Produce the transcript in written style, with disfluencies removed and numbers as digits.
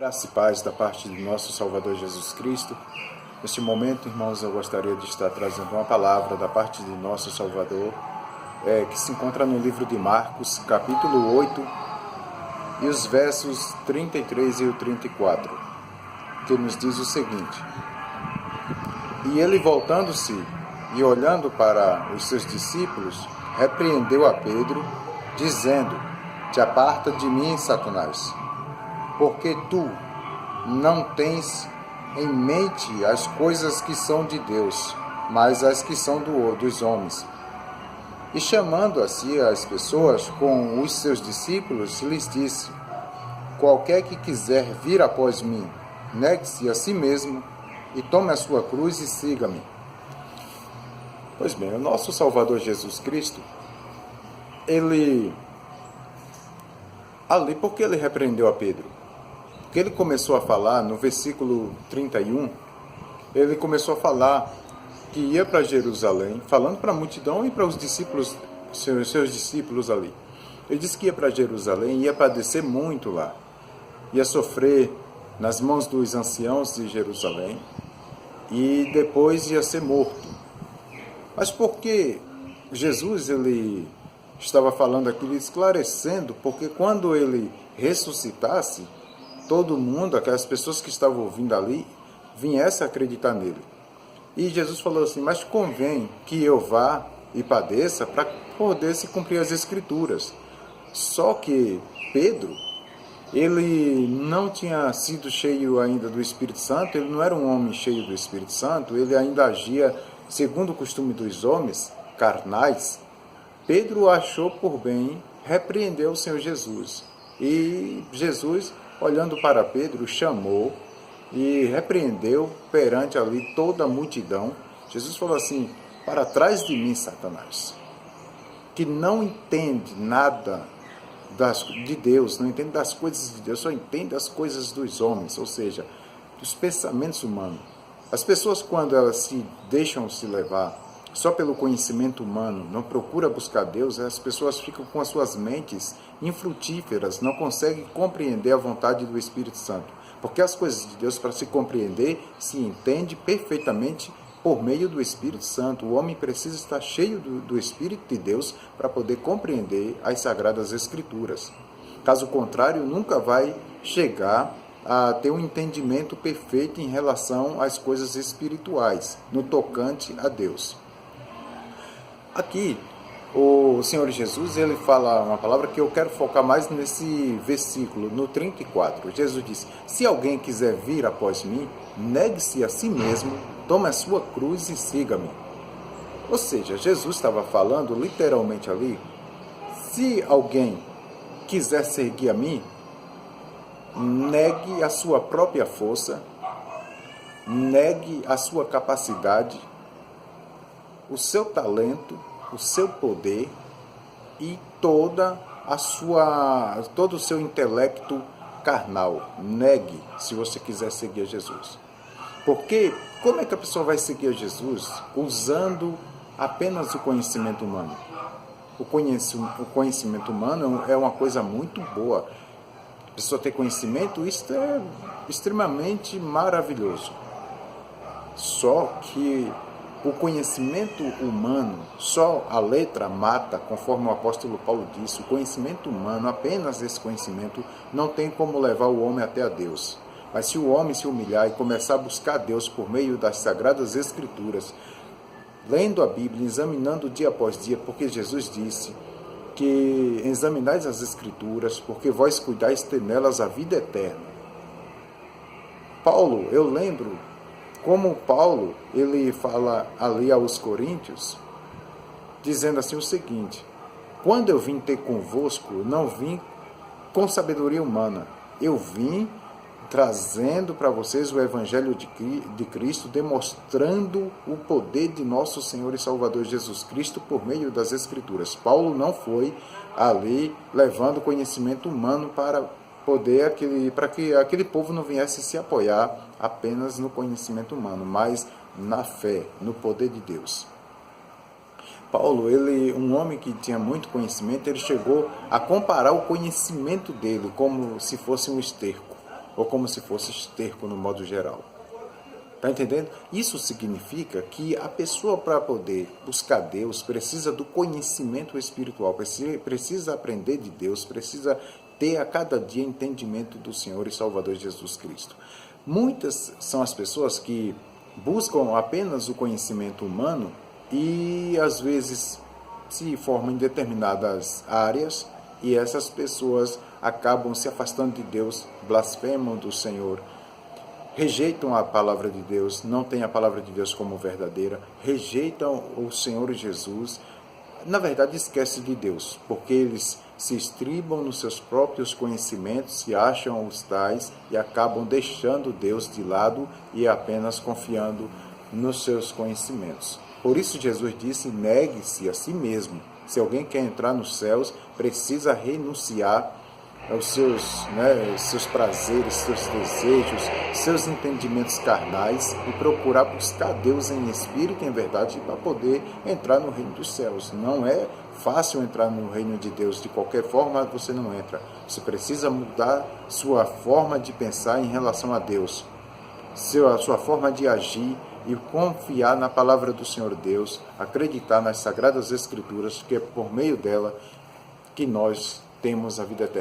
Graça e paz da parte do nosso Salvador Jesus Cristo. Neste momento, irmãos, eu gostaria de estar trazendo uma palavra da parte de nosso Salvador, que se encontra no livro de Marcos, capítulo 8, e os versos 33 e o 34, que nos diz o seguinte: E ele, voltando-se e olhando para os seus discípulos, repreendeu a Pedro, dizendo: Te aparta de mim, Satanás, porque tu não tens em mente as coisas que são de Deus, mas as que são dos homens. E chamando a si as pessoas com os seus discípulos, lhes disse: Qualquer que quiser vir após mim, negue-se a si mesmo e tome a sua cruz e siga-me. Pois bem, o nosso Salvador Jesus Cristo, porque ele repreendeu a Pedro? Porque ele começou a falar, no versículo 31, ele começou a falar que ia para Jerusalém, falando para a multidão e para os discípulos, seus discípulos ali. Ele disse que ia para Jerusalém, ia padecer muito lá, ia sofrer nas mãos dos anciãos de Jerusalém e depois ia ser morto. Mas por que Jesus ele estava falando aquilo, esclarecendo? Porque quando ele ressuscitasse, todo mundo, aquelas pessoas que estavam ouvindo ali, viessem a acreditar nele. E Jesus falou assim: mas convém que eu vá e padeça para poder se cumprir as Escrituras. Só que Pedro, ele não tinha sido cheio ainda do Espírito Santo, ele não era um homem cheio do Espírito Santo, ele ainda agia segundo o costume dos homens carnais. Pedro achou por bem repreender o Senhor Jesus. E Jesus, olhando para Pedro, chamou e repreendeu perante ali toda a multidão. Jesus falou assim: para trás de mim, Satanás, que não entende nada de Deus, não entende das coisas de Deus, só entende as coisas dos homens, ou seja, dos pensamentos humanos. As pessoas, quando elas se deixam se levar só pelo conhecimento humano, não procura buscar Deus, as pessoas ficam com as suas mentes infrutíferas, não conseguem compreender a vontade do Espírito Santo. Porque as coisas de Deus, para se compreender, se entende perfeitamente por meio do Espírito Santo. O homem precisa estar cheio do Espírito de Deus para poder compreender as Sagradas Escrituras. Caso contrário, nunca vai chegar a ter um entendimento perfeito em relação às coisas espirituais, no tocante a Deus. Aqui, o Senhor Jesus, ele fala uma palavra que eu quero focar mais nesse versículo, no 34. Jesus diz: se alguém quiser vir após mim, negue-se a si mesmo, tome a sua cruz e siga-me. Ou seja, Jesus estava falando literalmente ali: se alguém quiser seguir a mim, negue a sua própria força, negue a sua capacidade, o seu talento, o seu poder e todo o seu intelecto carnal. Negue, se você quiser seguir a Jesus. Porque como é que a pessoa vai seguir a Jesus usando apenas o conhecimento humano? O conhecimento humano é uma coisa muito boa. A pessoa ter conhecimento, isso é extremamente maravilhoso. Só que o conhecimento humano, só a letra mata, conforme o apóstolo Paulo disse. O conhecimento humano, apenas esse conhecimento, não tem como levar o homem até a Deus. Mas se o homem se humilhar e começar a buscar Deus por meio das Sagradas Escrituras, lendo a Bíblia, examinando dia após dia, porque Jesus disse que examinais as Escrituras, porque vós cuidais ter nelas a vida eterna. Paulo, eu lembro como Paulo, ele fala ali aos Coríntios, dizendo assim o seguinte: quando eu vim ter convosco, não vim com sabedoria humana, eu vim trazendo para vocês o Evangelho de Cristo, demonstrando o poder de nosso Senhor e Salvador Jesus Cristo por meio das Escrituras. Paulo não foi ali levando conhecimento humano para que aquele povo não viesse se apoiar apenas no conhecimento humano, mas na fé, no poder de Deus. Paulo, um homem que tinha muito conhecimento, ele chegou a comparar o conhecimento dele como se fosse um esterco. ou como se fosse esterco no modo geral. Está entendendo? Isso significa que a pessoa, para poder buscar Deus, precisa do conhecimento espiritual, precisa aprender de Deus, precisa ter a cada dia entendimento do Senhor e Salvador Jesus Cristo. Muitas são as pessoas que buscam apenas o conhecimento humano e, às vezes, se formam em determinadas áreas e essas pessoas acabam se afastando de Deus, blasfemam do Senhor, rejeitam a palavra de Deus, não têm a palavra de Deus como verdadeira, rejeitam o Senhor Jesus, na verdade esquecem de Deus, porque eles se estribam nos seus próprios conhecimentos, se acham os tais e acabam deixando Deus de lado e apenas confiando nos seus conhecimentos. Por isso Jesus disse, negue-se a si mesmo. Se alguém quer entrar nos céus, precisa renunciar aos seus prazeres, seus desejos, seus entendimentos carnais e procurar buscar Deus em espírito e em verdade para poder entrar no reino dos céus. Não é fácil entrar no reino de Deus, de qualquer forma você não entra. Você precisa mudar sua forma de pensar em relação a Deus, sua forma de agir e confiar na palavra do Senhor Deus, acreditar nas Sagradas Escrituras, que é por meio dela que nós temos a vida eterna.